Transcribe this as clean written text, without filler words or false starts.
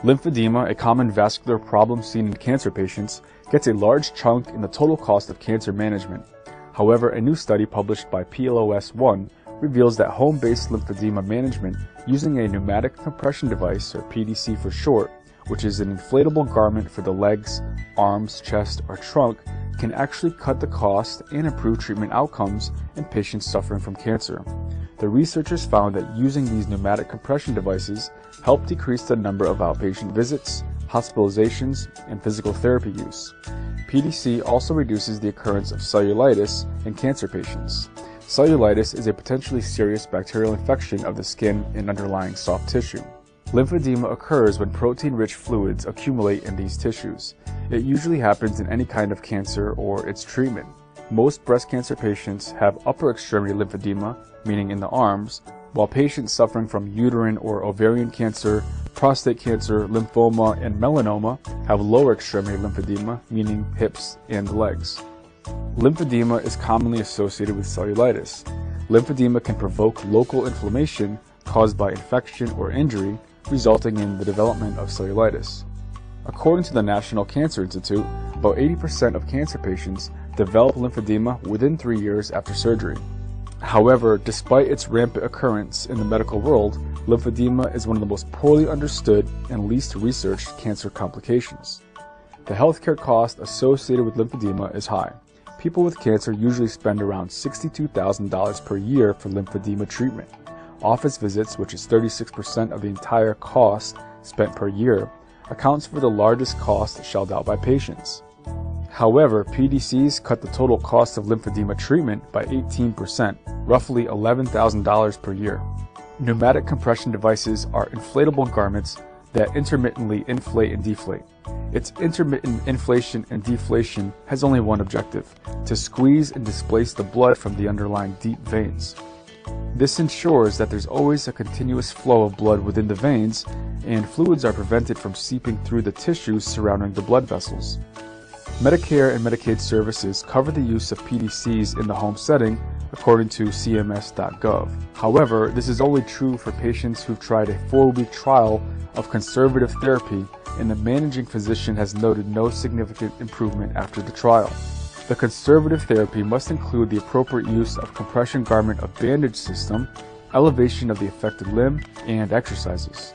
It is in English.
Lymphedema, a common vascular problem seen in cancer patients, gets a large chunk in the total cost of cancer management. However, a new study published by PLoS One reveals that home-based lymphedema management using a pneumatic compression device, or PDC for short, which is an inflatable garment for the legs, arms, chest, or trunk, can actually cut the cost and improve treatment outcomes in patients suffering from cancer. The researchers found that using these pneumatic compression devices helped decrease the number of outpatient visits, hospitalizations, and physical therapy use. PDC also reduces the occurrence of cellulitis in cancer patients. Cellulitis is a potentially serious bacterial infection of the skin and underlying soft tissue. Lymphedema occurs when protein-rich fluids accumulate in these tissues. It usually happens in any kind of cancer or its treatment. Most breast cancer patients have upper extremity lymphedema, meaning in the arms, while patients suffering from uterine or ovarian cancer, prostate cancer, lymphoma, and melanoma have lower extremity lymphedema, meaning hips and legs. Lymphedema is commonly associated with cellulitis. Lymphedema can provoke local inflammation caused by infection or injury, resulting in the development of cellulitis. According to the National Cancer Institute, about 80% of cancer patients develop lymphedema within 3 years after surgery. However, despite its rampant occurrence in the medical world, lymphedema is one of the most poorly understood and least researched cancer complications. The healthcare cost associated with lymphedema is high. People with cancer usually spend around $62,000 per year for lymphedema treatment. Office visits, which is 36% of the entire cost spent per year, accounts for the largest cost shelled out by patients. However, PDCs cut the total cost of lymphedema treatment by 18%, roughly $11,000 per year. Pneumatic compression devices are inflatable garments that intermittently inflate and deflate. Its intermittent inflation and deflation has only one objective: to squeeze and displace the blood from the underlying deep veins. This ensures that there's always a continuous flow of blood within the veins, and fluids are prevented from seeping through the tissues surrounding the blood vessels. Medicare and Medicaid services cover the use of PDCs in the home setting, according to cms.gov. However, this is only true for patients who've tried a 4-week trial of conservative therapy, and the managing physician has noted no significant improvement after the trial. The conservative therapy must include the appropriate use of compression garment of bandage system, elevation of the affected limb, and exercises.